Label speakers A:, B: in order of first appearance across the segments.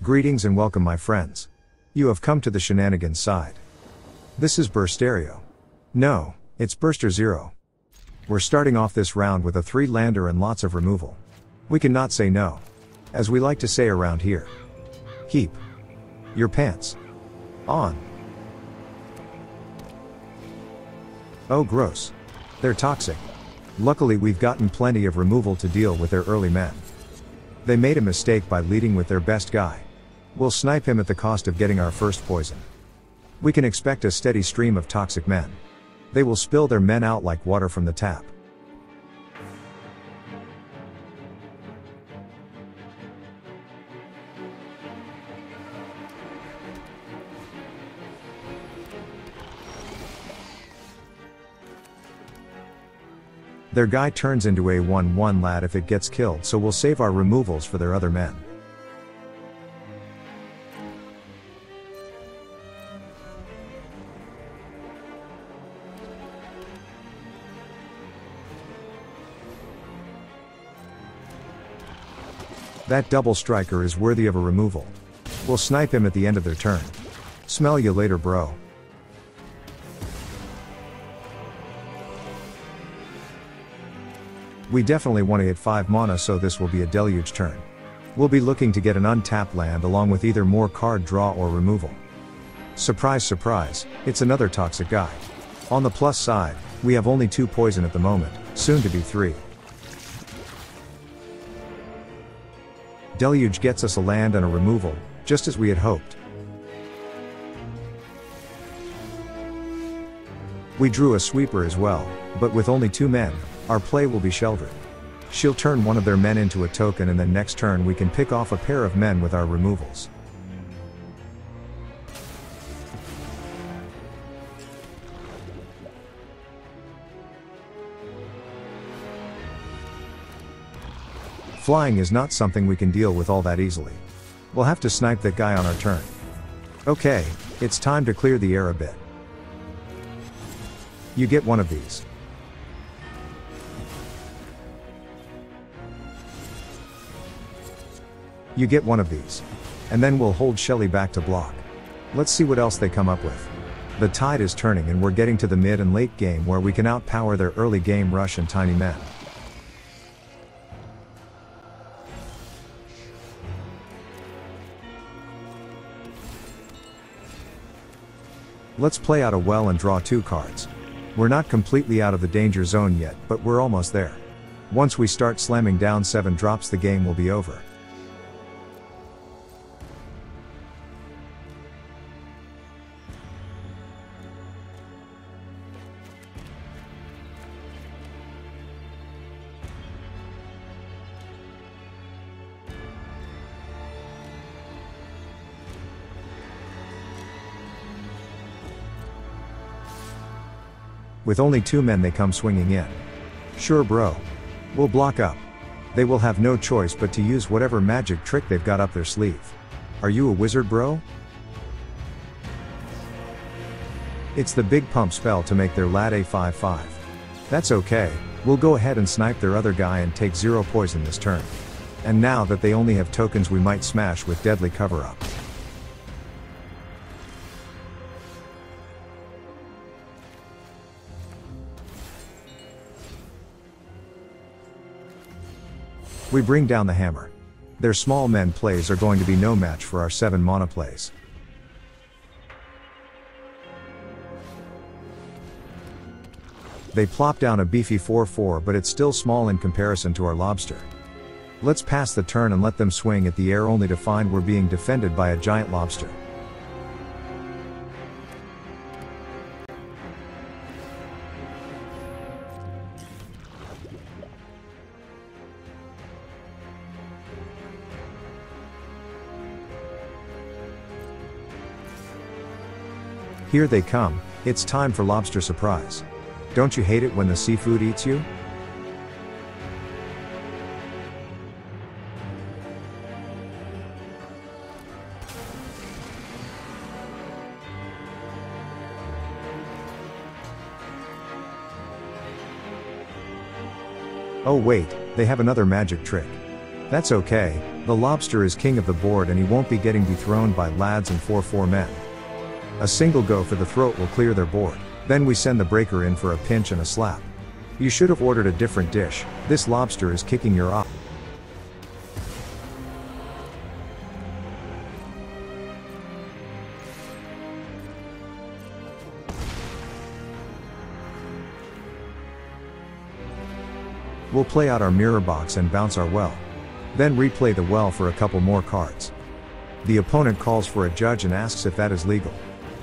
A: Greetings and welcome my friends. You have come to the shenanigans side. This is Bursterio. No, it's Burster 0. We're starting off this round with a 3-lander and lots of removal. We cannot say no. As we like to say around here. Keep your pants on. Oh gross. They're toxic. Luckily we've gotten plenty of removal to deal with their early men. They made a mistake by leading with their best guy. We'll snipe him at the cost of getting our first poison. We can expect a steady stream of toxic men. They will spill their men out like water from the tap. Their guy turns into a 1/1 lad if it gets killed, so we'll save our removals for their other men. That double striker is worthy of a removal. We'll snipe him at the end of their turn. Smell you later, bro. We definitely want to hit 5 mana, so this will be a deluge turn. We'll be looking to get an untapped land along with either more card draw or removal. Surprise surprise, it's another toxic guy. On the plus side, we have only 2 poison at the moment, soon to be 3. Deluge gets us a land and a removal, just as we had hoped. We drew a sweeper as well, but with only 2 men, our play will be Sheoldred. She'll turn one of their men into a token, and then next turn we can pick off a pair of men with our removals. Flying is not something we can deal with all that easily. We'll have to snipe that guy on our turn. Okay, it's time to clear the air a bit. You get one of these. You get one of these. And then we'll hold Shelly back to block. Let's see what else they come up with. The tide is turning and we're getting to the mid and late game where we can outpower their early game rush and tiny men. Let's play out a well and draw 2 cards. We're not completely out of the danger zone yet, but we're almost there. Once we start slamming down 7 drops, the game will be over. With only 2 men they come swinging in. Sure bro. We'll block up. They will have no choice but to use whatever magic trick they've got up their sleeve. Are you a wizard, bro? It's the big pump spell to make their lad a 5/5. That's okay, we'll go ahead and snipe their other guy and take 0 poison this turn. And now that they only have tokens, we might smash with deadly cover up. We bring down the hammer. Their small men plays are going to be no match for our 7 mana plays. They plop down a beefy 4/4, but it's still small in comparison to our lobster. Let's pass the turn and let them swing at the air, only to find we're being defended by a giant lobster. Here they come, it's time for lobster surprise. Don't you hate it when the seafood eats you? Oh wait, they have another magic trick. That's okay, the lobster is king of the board and he won't be getting dethroned by lads and 4-4 men. A single go for the throat will clear their board, then we send the breaker in for a pinch and a slap. You should have ordered a different dish, this lobster is kicking your eye. We'll play out our mirror box and bounce our well. Then replay the well for a couple more cards. The opponent calls for a judge and asks if that is legal.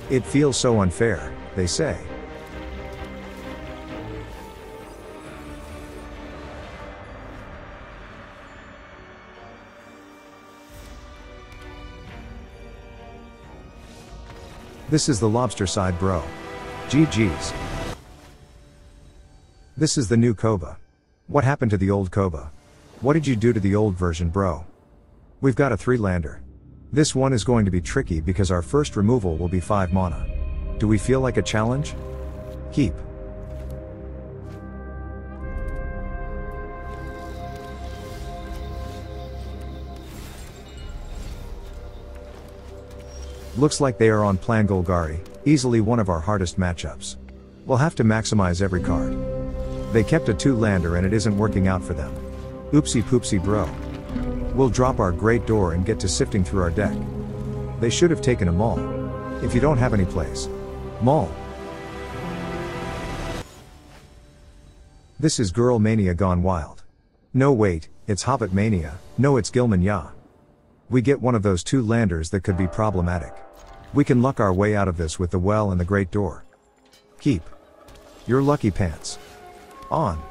A: It feels so unfair, they say. This is the lobster side, bro. GG's. This is the new Koba. What happened to the old Koba? What did you do to the old version, bro? We've got a 3-lander. This one is going to be tricky because our first removal will be 5 mana. Do we feel like a challenge? Keep. Looks like they are on Plan Golgari, easily one of our hardest matchups. We'll have to maximize every card. They kept a 2-lander and it isn't working out for them. Oopsie poopsie, bro. We'll drop our Great Door and get to sifting through our deck. They should have taken a Maul. If you don't have any plays. Maul. This is Girl Mania gone wild. No wait, it's Hobbit Mania, no it's Gilman Ya. We get one of those 2-landers that could be problematic. We can luck our way out of this with the well and the Great Door. Keep. Your lucky pants. On.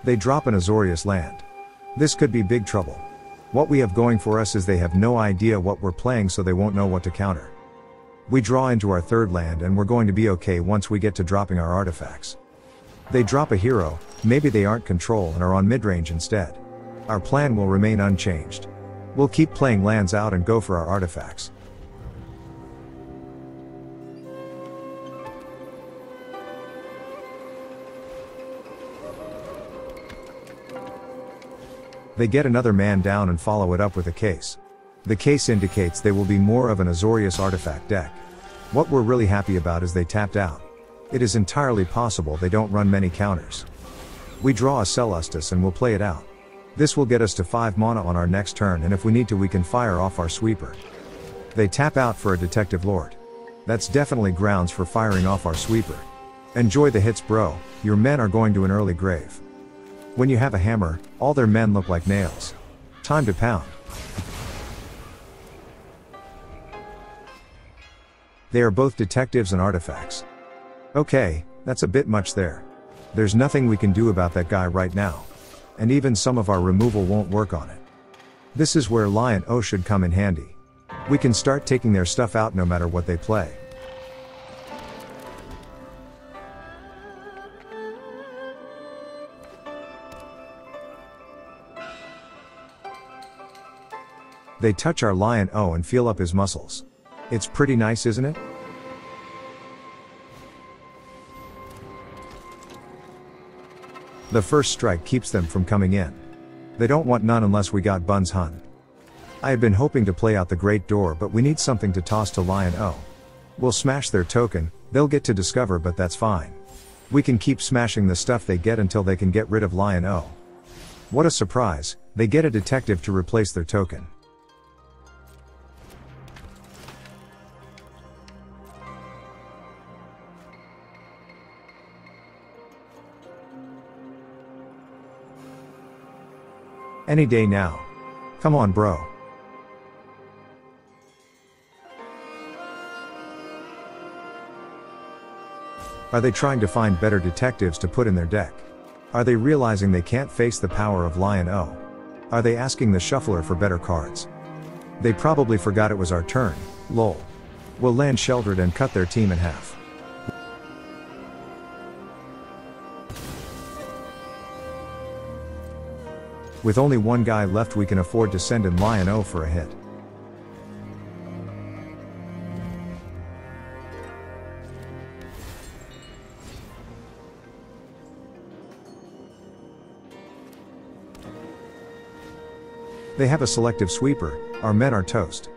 A: They drop an Azorius land. This could be big trouble. What we have going for us is they have no idea what we're playing, so they won't know what to counter. We draw into our 3rd land and we're going to be okay once we get to dropping our artifacts. They drop a hero, maybe they aren't control and are on midrange instead. Our plan will remain unchanged. We'll keep playing lands out and go for our artifacts. They get another man down and follow it up with a case. The case indicates they will be more of an Azorius artifact deck. What we're really happy about is they tapped out. It is entirely possible they don't run many counters. We draw a Celestus and we'll play it out. This will get us to 5 mana on our next turn, and if we need to we can fire off our sweeper. They tap out for a Detective Lord. That's definitely grounds for firing off our sweeper. Enjoy the hits, bro, your men are going to an early grave. When you have a hammer, all their men look like nails. Time to pound. They are both detectives and artifacts. Okay, that's a bit much there. There's nothing we can do about that guy right now. And even some of our removal won't work on it. This is where Lion O should come in handy. We can start taking their stuff out no matter what they play. They touch our Lion O and feel up his muscles. It's pretty nice, isn't it? The first strike keeps them from coming in. They don't want none unless we got Bun's Hun. I had been hoping to play out the Great Door, but we need something to toss to Lion O. We'll smash their token, they'll get to discover, but that's fine. We can keep smashing the stuff they get until they can get rid of Lion O. What a surprise, they get a detective to replace their token. Any day now. Come on, bro. Are they trying to find better detectives to put in their deck? Are they realizing they can't face the power of Lion O? Are they asking the shuffler for better cards? They probably forgot it was our turn, lol. We'll land Sheoldred and cut their team in half. With only one guy left we can afford to send in Lion O for a hit. They have a selective sweeper, our men are toast.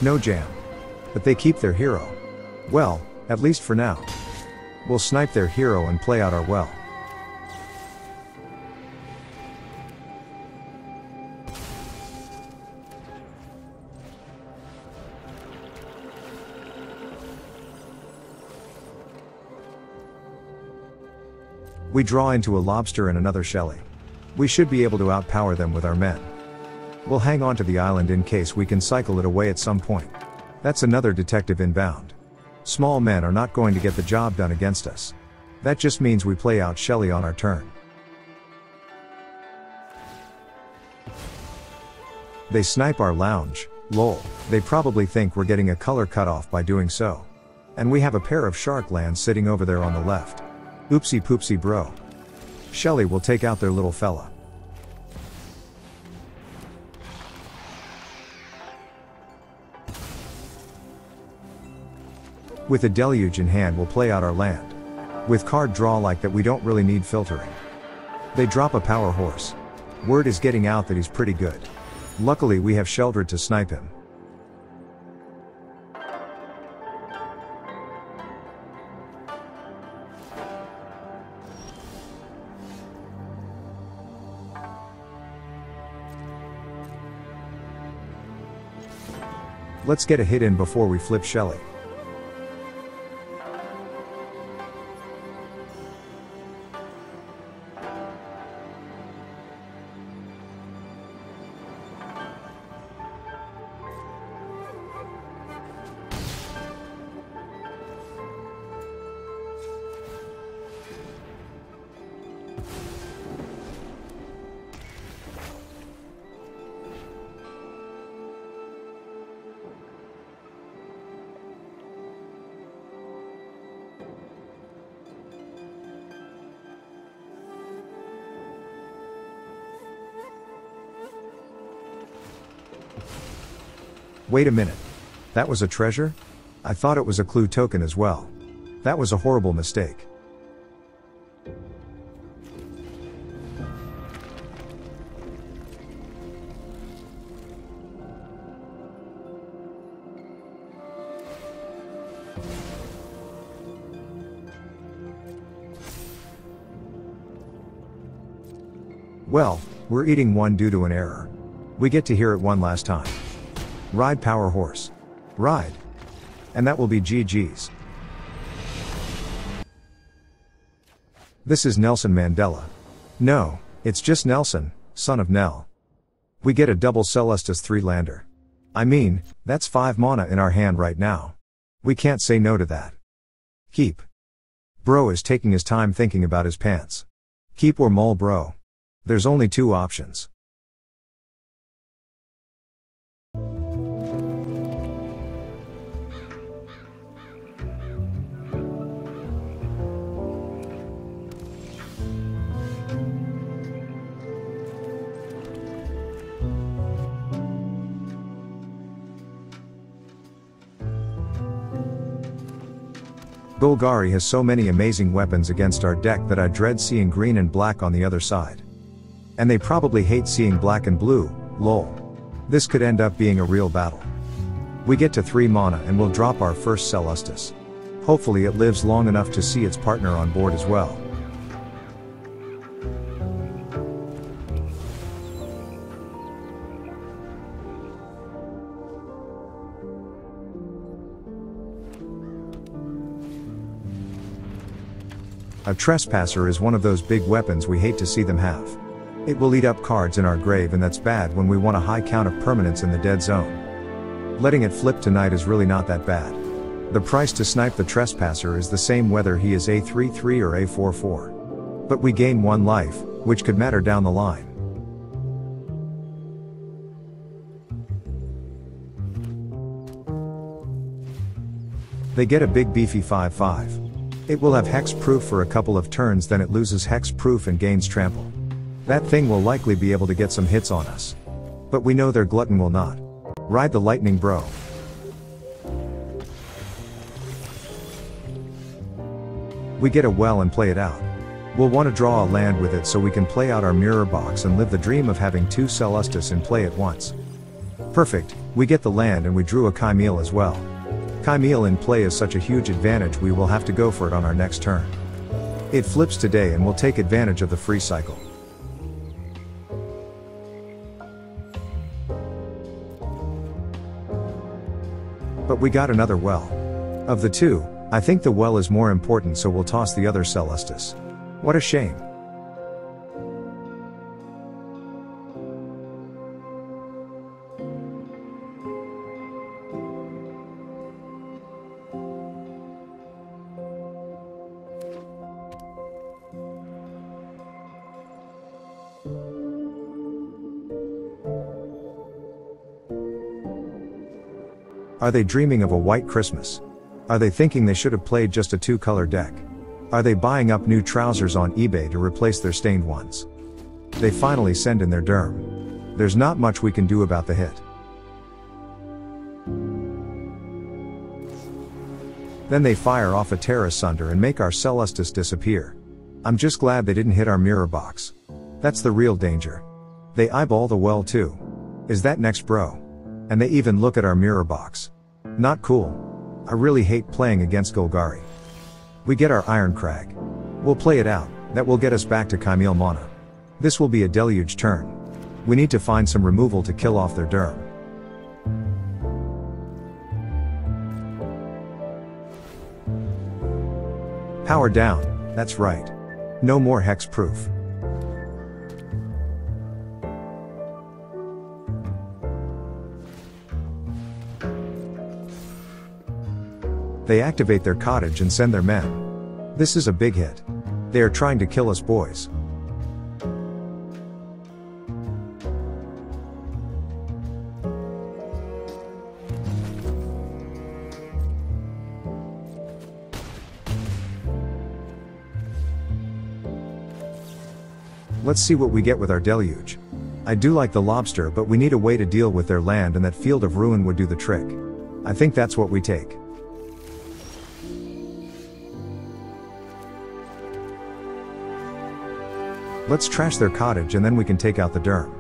A: No jam. But they keep their hero. Well, at least for now. We'll snipe their hero and play out our well. We draw into a lobster and another Shelly. We should be able to outpower them with our men. We'll hang on to the island in case we can cycle it away at some point. That's another detective inbound. Small men are not going to get the job done against us. That just means we play out Shelly on our turn. They snipe our lounge, lol. They probably think we're getting a color cutoff by doing so. And we have a pair of shark lands sitting over there on the left. Oopsie poopsie bro. Shelly will take out their little fella. With a deluge in hand we'll play out our land. With card draw like that we don't really need filtering. They drop a power horse. Word is getting out that he's pretty good. Luckily we have Sheoldred to snipe him. Let's get a hit in before we flip Shelly. Wait a minute. That was a treasure? I thought it was a clue token as well. That was a horrible mistake. Well, we're eating one due to an error. We get to hear it one last time. Ride power horse. Ride. And that will be GG's. This is Nelson Mandela. No, it's just Nelson, son of Nell. We get a double Celestus 3-lander. I mean, that's 5 mana in our hand right now. We can't say no to that. Keep. Bro is taking his time thinking about his pants. Keep or mull bro. There's only 2 options. Golgari has so many amazing weapons against our deck that I dread seeing green and black on the other side. And they probably hate seeing black and blue, lol. This could end up being a real battle. We get to 3 mana and we'll drop our first Celestus. Hopefully it lives long enough to see its partner on board as well. A Trespasser is one of those big weapons we hate to see them have. It will eat up cards in our grave, and that's bad when we want a high count of permanents in the dead zone. Letting it flip tonight is really not that bad. The price to snipe the Trespasser is the same whether he is A3/3 or A4/4. But we gain 1 life, which could matter down the line. They get a big beefy 5/5. It will have hexproof for a couple of turns, then it loses hexproof and gains trample. That thing will likely be able to get some hits on us. But we know their glutton will not. Ride the lightning bro. We get a well and play it out. We'll want to draw a land with it so we can play out our mirror box and live the dream of having 2 Celestus in play at once. Perfect, we get the land and we drew a Chimil as well. Chimil in play is such a huge advantage, we will have to go for it on our next turn. It flips today and we'll take advantage of the free cycle. But we got another well. Of the two, I think the well is more important, so we'll toss the other Celestus. What a shame. Are they dreaming of a white Christmas? Are they thinking they should have played just a 2-color deck? Are they buying up new trousers on eBay to replace their stained ones? They finally send in their derm. There's not much we can do about the hit. Then they fire off a Terra Sunder and make our Celestus disappear. I'm just glad they didn't hit our mirror box. That's the real danger. They eyeball the well too. Is that next, bro? And they even look at our mirror box. Not cool. I really hate playing against Golgari. We get our Irencrag. We'll play it out, that will get us back to Chimil mana. This will be a deluge turn. We need to find some removal to kill off their derm. Power down, that's right. No more hexproof. They activate their cottage and send their men. This is a big hit. They are trying to kill us, boys. Let's see what we get with our deluge. I do like the lobster, but we need a way to deal with their land, and that Field of Ruin would do the trick. I think that's what we take. Let's trash their cottage and then we can take out the derm.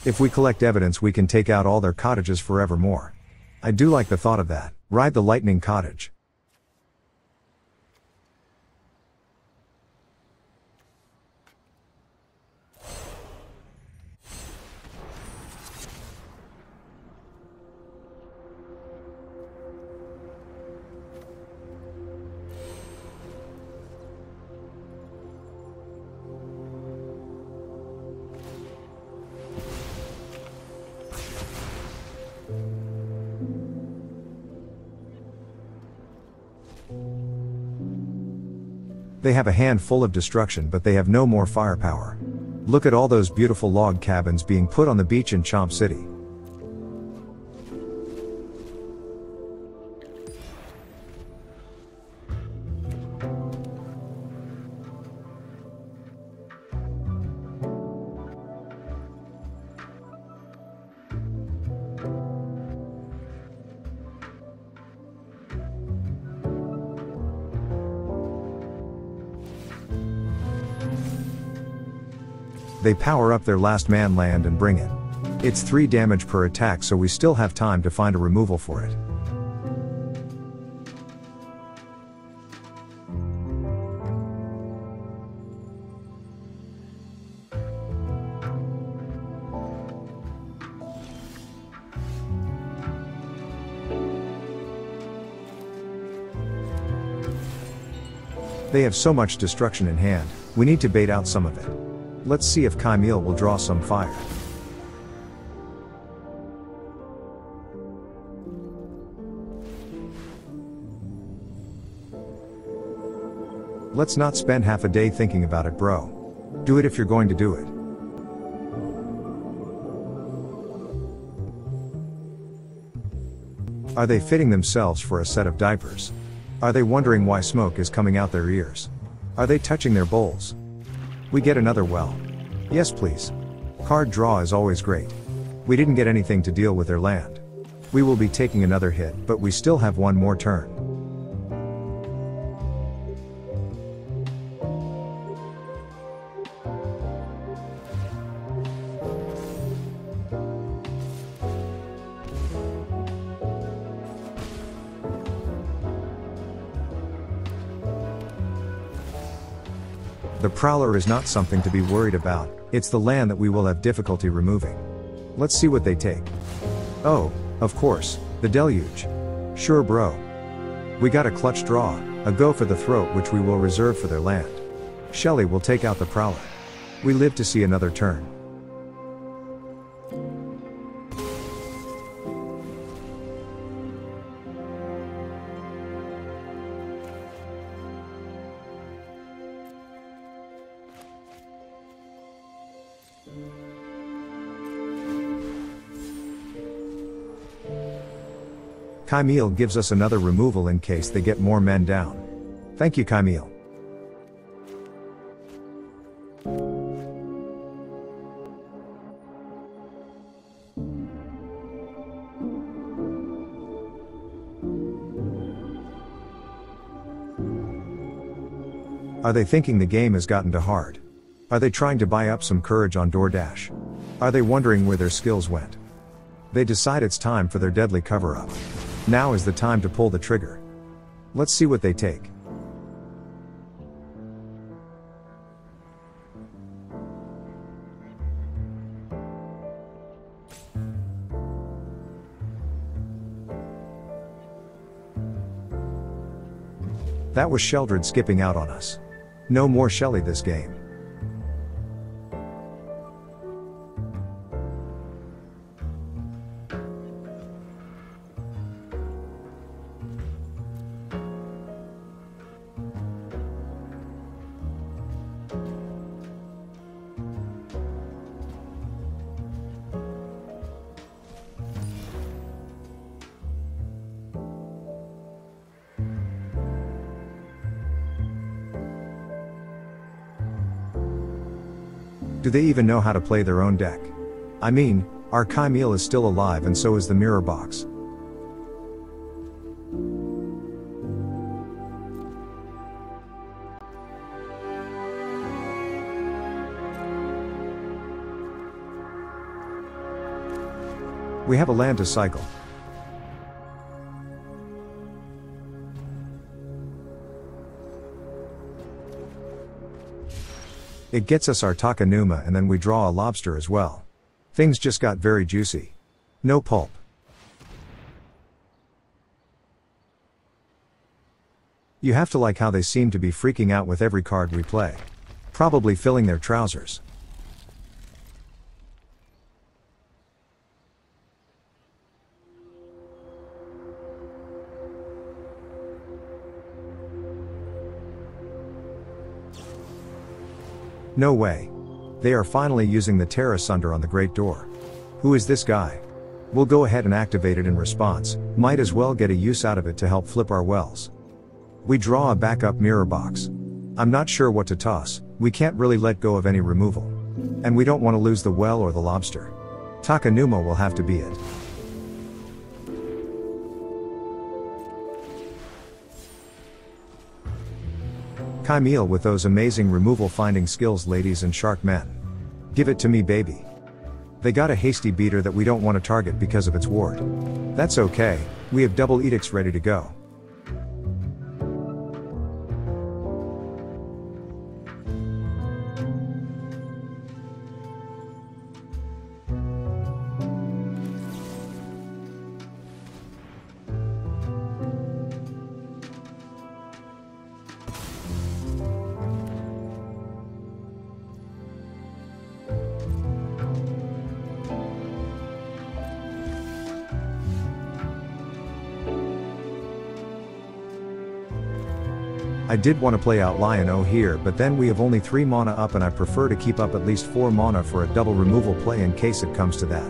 A: If we collect evidence, we can take out all their cottages forevermore. I do like the thought of that. Ride the lightning cottage. They have a hand full of destruction, but they have no more firepower. Look at all those beautiful log cabins being put on the beach in Chomp City. They power up their last man land and bring it. It's 3 damage per attack, so we still have time to find a removal for it. They have so much destruction in hand, we need to bait out some of it. Let's see if Chimil will draw some fire. Let's not spend half a day thinking about it, bro. Do it if you're going to do it. Are they fitting themselves for a set of diapers? Are they wondering why smoke is coming out their ears? Are they touching their bowls? We get another well. Yes please. Card draw is always great. We didn't get anything to deal with their land. We will be taking another hit, but we still have one more turn. The Prowler is not something to be worried about, it's the land that we will have difficulty removing. Let's see what they take. Oh, of course, the Deluge. Sure bro. We got a clutch draw, a go for the throat which we will reserve for their land. Shelly will take out the Prowler. We live to see another turn. Chimil gives us another removal in case they get more men down. Thank you Chimil. Are they thinking the game has gotten too hard? Are they trying to buy up some courage on DoorDash? Are they wondering where their skills went? They decide it's time for their deadly cover-up. Now is the time to pull the trigger. Let's see what they take. That was Sheoldred skipping out on us. No more Shelly this game. Do they even know how to play their own deck? I mean, our Chimil is still alive and so is the mirror box. We have a land to cycle. It gets us our Takanuma and then we draw a lobster as well. Things just got very juicy. No pulp. You have to like how they seem to be freaking out with every card we play. Probably filling their trousers. No way. They are finally using the Terra Sunder on the Great Door. Who is this guy? We'll go ahead and activate it in response, might as well get a use out of it to help flip our wells. We draw a backup mirror box. I'm not sure what to toss, we can't really let go of any removal. And we don't want to lose the well or the lobster. Takanuma will have to be it. Chimil with those amazing removal finding skills ladies and shark men. Give it to me baby. They got a hasty beater that we don't want to target because of its ward. That's okay, we have double edicts ready to go. I did want to play out Lion-O here, but then we have only 3 mana up and I prefer to keep up at least 4 mana for a double removal play in case it comes to that.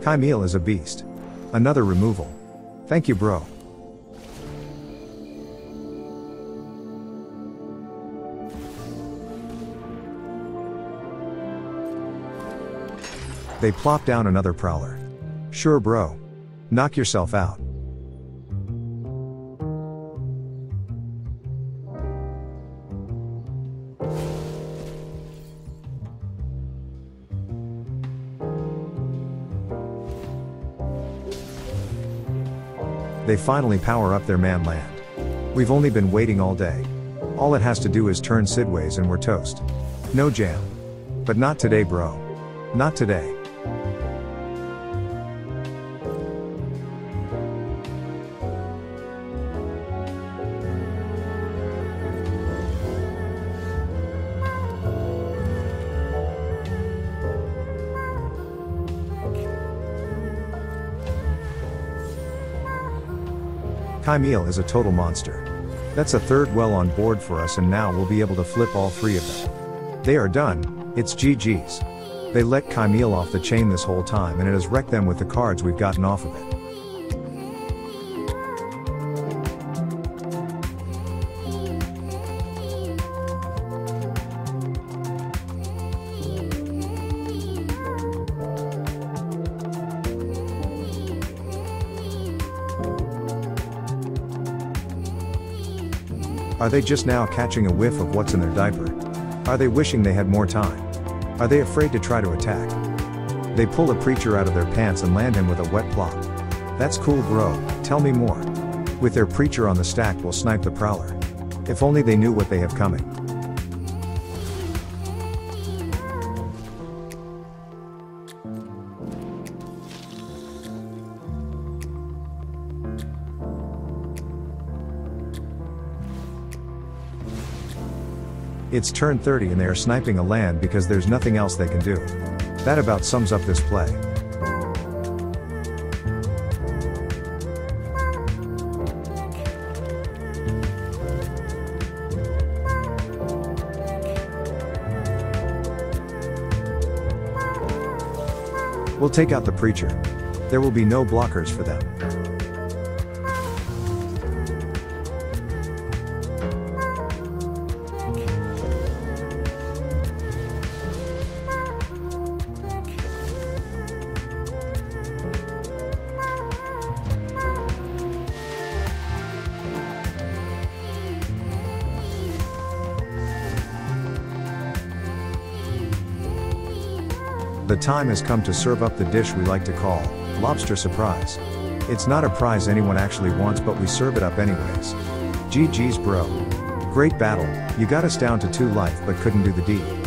A: Chimil is a beast. Another removal. Thank you, bro. They plop down another prowler. Sure, bro. Knock yourself out. They finally power up their man land. We've only been waiting all day. All it has to do is turn sideways and we're toast. No jam. But not today, bro. Not today. Chimil is a total monster. That's a third well on board for us, and now we'll be able to flip all three of them. They are done. It's GG's. They let Chimil off the chain this whole time, and it has wrecked them with the cards we've gotten off of it. Are they just now catching a whiff of what's in their diaper? Are they wishing they had more time? Are they afraid to try to attack? They pull a preacher out of their pants and land him with a wet plop. That's cool, bro. Tell me more. With their preacher on the stack, we'll snipe the prowler. If only they knew what they have coming. It's turn 30 and they are sniping a land because there's nothing else they can do. That about sums up this play. We'll take out the preacher. There will be no blockers for them. The time has come to serve up the dish we like to call lobster surprise. It's not a prize anyone actually wants, but we serve it up anyways. GG's, bro. Great battle. You got us down to 2 life but couldn't do the deed.